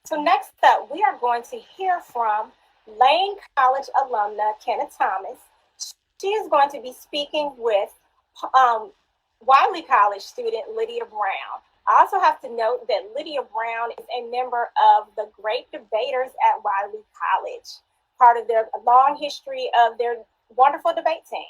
So next up, we are going to hear from Lane College alumna Kinna Thomas. She is going to be speaking with um, Wiley College student Lydia Brown. I also have to note that Lydia Brown is a member of the Great Debaters at Wiley College, part of their long history of their wonderful debate team.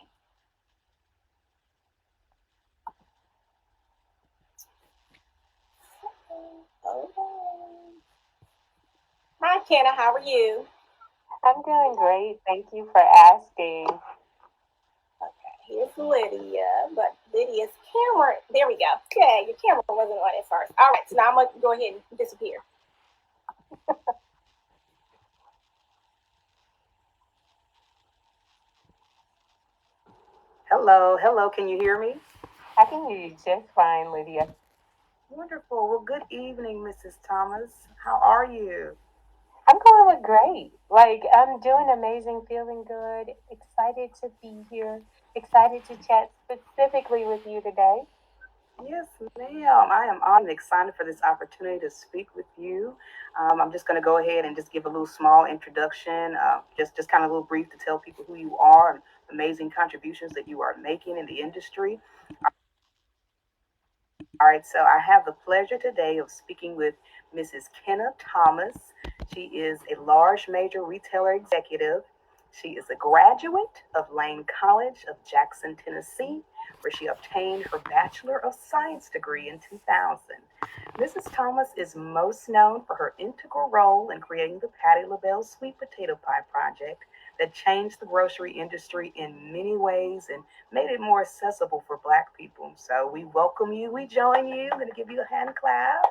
Hi, Kenna. How are you? I'm doing great. Thank you for asking. Okay, here's Lydia, but Lydia's camera. There we go. Okay, your camera wasn't on at first. All right, so now I'm gonna go ahead and disappear. Hello, hello, can you hear me? I can hear you just fine, Lydia. Wonderful. Well, good evening, Mrs. Thomas. How are you? I'm going with great. Like, I'm doing amazing, feeling good, excited to be here, excited to chat specifically with you today. Yes, ma'am. I am honored and excited for this opportunity to speak with you. I'm just going to go ahead and just give a little small introduction, just kind of a little brief to tell people who you are and amazing contributions that you are making in the industry. All right, so I have the pleasure today of speaking with Mrs. Kinna Thomas. She is a large major retailer executive. She is a graduate of Lane College of Jackson, Tennessee, where she obtained her Bachelor of Science degree in 2000. Mrs. Thomas is most known for her integral role in creating the Patti LaBelle Sweet Potato Pie Project that changed the grocery industry in many ways and made it more accessible for Black people. So we welcome you, we join you. I'm going to give you a hand clap.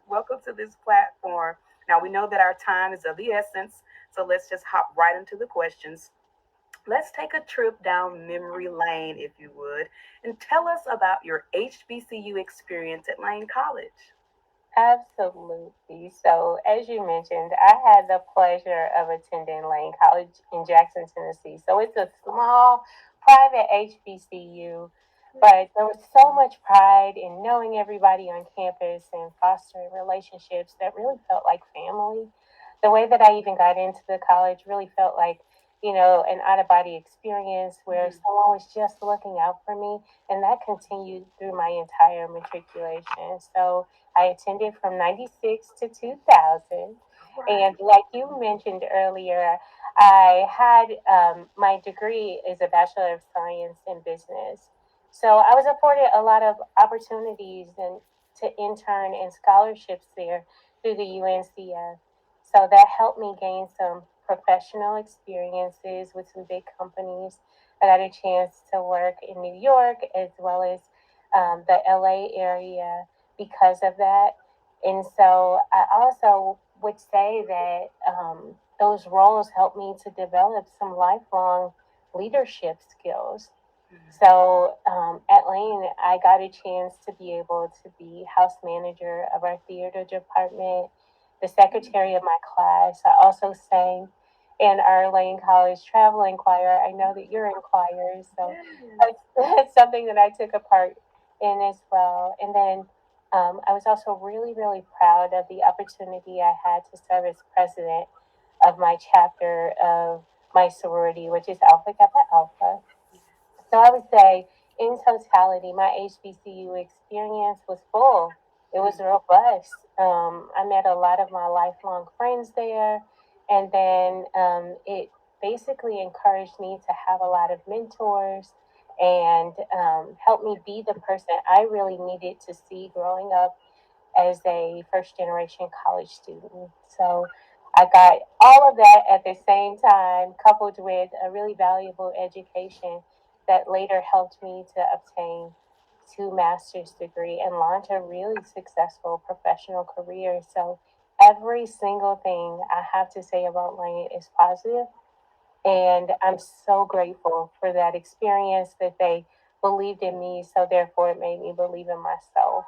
Welcome to this platform. Now we know that our time is of the essence, so let's just hop right into the questions. Let's take a trip down memory lane, if you would, and tell us about your HBCU experience at Lane College. Absolutely. So, as you mentioned, I had the pleasure of attending Lane College in Jackson, Tennessee. So, it's a small private HBCU, but there was so much pride in knowing everybody on campus and fostering relationships that really felt like family. The way that I even got into the college really felt like, an out of body experience where someone was just looking out for me, and that continued through my entire matriculation. So, I attended from 96 to 2000. And like you mentioned earlier, I had my degree is a Bachelor of Science in Business. So I was afforded a lot of opportunities and to intern and scholarships there through the UNCF. So that helped me gain some professional experiences with some big companies. I got a chance to work in New York as well as the LA area because of that. And so I also would say that those roles helped me to develop some lifelong leadership skills. So at Lane, I got a chance to be able to be house manager of our theater department, the secretary of my class. I also sang in our Lane College traveling choir. I know that you're in choir, so that's something that I took a part in as well. And then I was also really, really proud of the opportunity I had to serve as president of my chapter of my sorority, which is Alpha Kappa Alpha. So I would say, in totality, my HBCU experience was full. It was robust. I met a lot of my lifelong friends there, and then it basically encouraged me to have a lot of mentors and helped me be the person I really needed to see growing up as a first generation college student. So I got all of that at the same time, coupled with a really valuable education that later helped me to obtain two master's degree and launch a really successful professional career. So every single thing I have to say about Lane is positive, and I'm so grateful for that experience that they believed in me. So therefore, it made me believe in myself.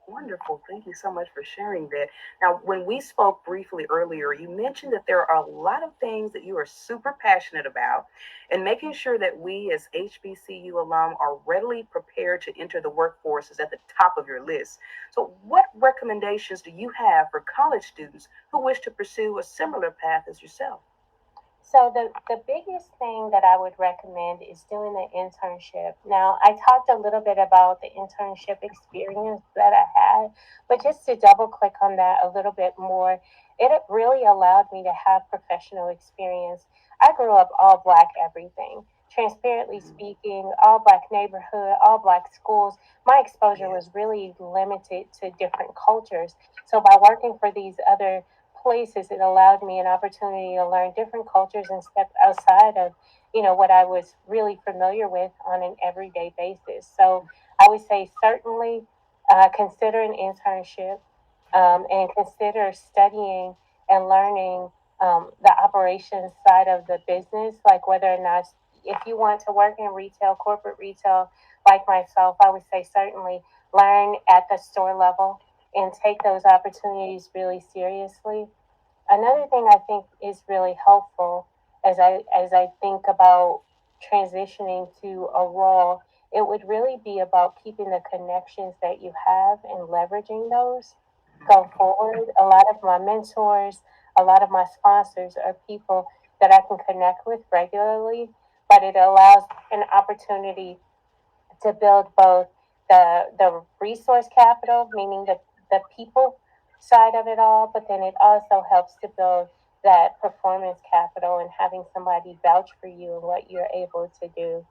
Wonderful. Thank you so much for sharing that. Now, when we spoke briefly earlier, you mentioned that there are a lot of things that you are super passionate about, and making sure that we as HBCU alum are readily prepared to enter the workforce is at the top of your list. So, what recommendations do you have for college students who wish to pursue a similar path as yourself? So the biggest thing that I would recommend is doing the internship. Now, I talked a little bit about the internship experience that I had, but just to double click on that a little bit more, it really allowed me to have professional experience. I grew up all black everything. Transparently Mhm. speaking, all black neighborhood, all black schools. My exposure Yes. was really limited to different cultures. So by working for these other places, it allowed me an opportunity to learn different cultures and step outside of, what I was really familiar with on an everyday basis. So I would say certainly consider an internship, and consider studying and learning the operations side of the business, like whether or not, if you want to work in retail, corporate retail, like myself, I would say certainly learn at the store level and take those opportunities really seriously. Another thing I think is really helpful as I think about transitioning to a role, it would really be about keeping the connections that you have and leveraging those go forward. A lot of my mentors, a lot of my sponsors are people that I can connect with regularly, but it allows an opportunity to build both the resource capital, meaning the people side of it all, but then it also helps to build that performance capital and having somebody vouch for you and what you're able to do.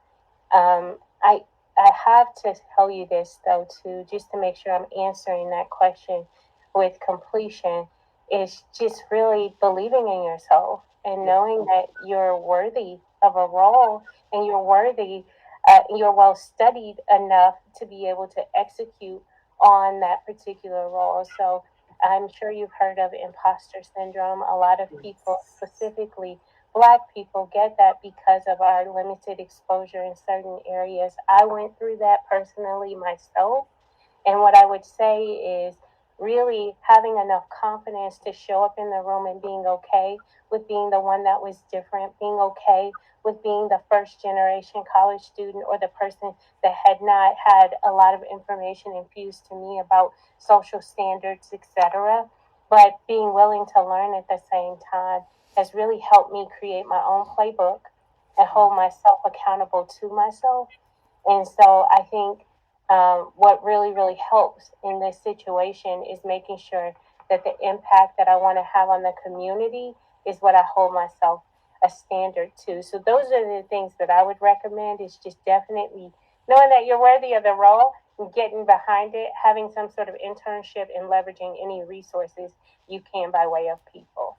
I have to tell you this though too, just to make sure I'm answering that question with completion, is just really believing in yourself and Yes. knowing that you're worthy of a role and you're well studied enough to be able to execute on that particular role. So I'm sure you've heard of imposter syndrome. A lot of people, Yes. specifically Black people, get that because of our limited exposure in certain areas. I went through that personally myself. And what I would say is really having enough confidence to show up in the room and being okay with being the one that was different, being okay with being the first generation college student or the person that had not had a lot of information infused to me about social standards, etc. But being willing to learn at the same time has really helped me create my own playbook and hold myself accountable to myself. And so I think what really, really helps in this situation is making sure that the impact that I want to have on the community is what I hold myself a standard to. So those are the things that I would recommend, is just definitely knowing that you're worthy of the role and getting behind it, having some sort of internship and leveraging any resources you can by way of people.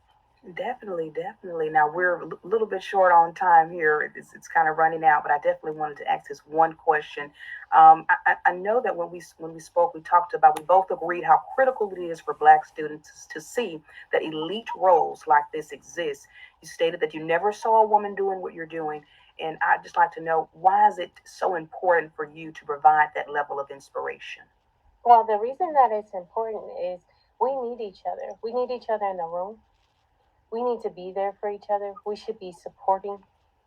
Definitely, definitely. Now we're a little bit short on time here. It's kind of running out, but I definitely wanted to ask this one question. I know that when we spoke, we talked about, we both agreed how critical it is for Black students to see that elite roles like this exist. You stated that you never saw a woman doing what you're doing, and I'd just like to know, why is it so important for you to provide that level of inspiration? Well, the reason that it's important is we need each other. We need each other in the room. We need to be there for each other. We should be supporting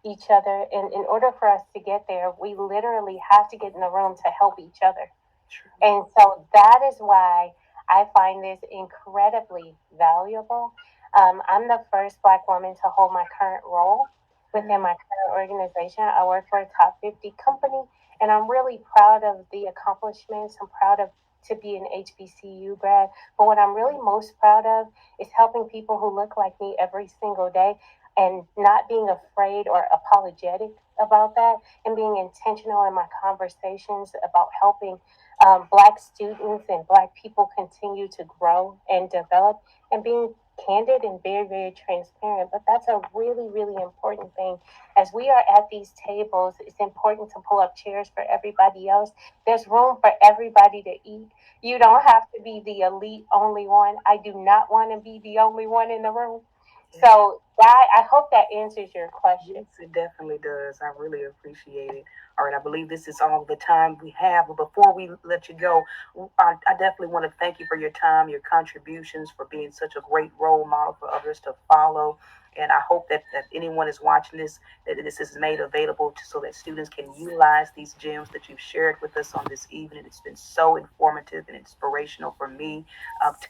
each other. And in order for us to get there, we literally have to get in the room to help each other. True. And so that is why I find this incredibly valuable. I'm the first Black woman to hold my current role within my current organization. I work for a top 50 company, and I'm really proud of the accomplishments. I'm proud of to be an HBCU grad. But what I'm really most proud of is helping people who look like me every single day and not being afraid or apologetic about that, and being intentional in my conversations about helping Black students and Black people continue to grow and develop, and being candid and very, very transparent. But that's a really, really important thing. As we are at these tables, it's important to pull up chairs for everybody else. There's room for everybody to eat. You don't have to be the elite only one. I do not want to be the only one in the room. Yeah. So that, I hope that answers your question. Yes, it definitely does. I really appreciate it. All right, I believe this is all the time we have. But before we let you go, I definitely want to thank you for your time, your contributions, for being such a great role model for others to follow. And I hope that anyone is watching this, that this is made available so that students can utilize these gems that you've shared with us on this evening. It's been so informative and inspirational for me.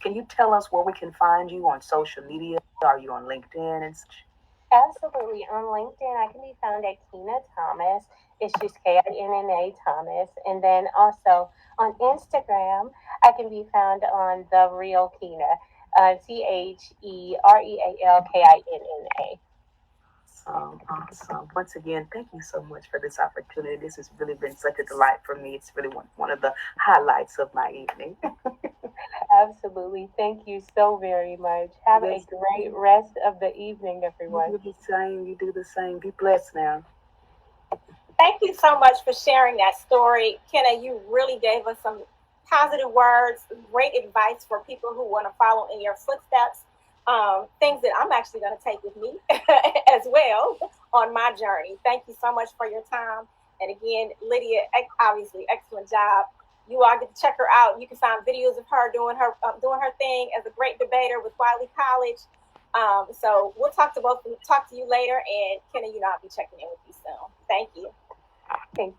Can you tell us where we can find you on social media? Are you on LinkedIn and such? Absolutely. On LinkedIn, I can be found at Kinna Thomas. It's just Kinna Thomas. And then also on Instagram, I can be found on The Real Kinna, TheRealKinna. Awesome. Once again, thank you so much for this opportunity. This has really been such a delight for me. It's really one of the highlights of my evening. Absolutely. Thank you so very much. Have a Yes, great rest of the evening, you everyone. do the same. You do the same. Be blessed now. Thank you so much for sharing that story. Kenna, you really gave us some positive words, great advice for people who want to follow in your footsteps. Things that I'm actually going to take with me as well on my journey. Thank you so much for your time. And again, Lydia, obviously, excellent job. You all get to check her out. You can find videos of her doing her thing as a great debater with Wiley College. So we'll talk to you later. And Kenna, I'll be checking in with you soon. Thank you.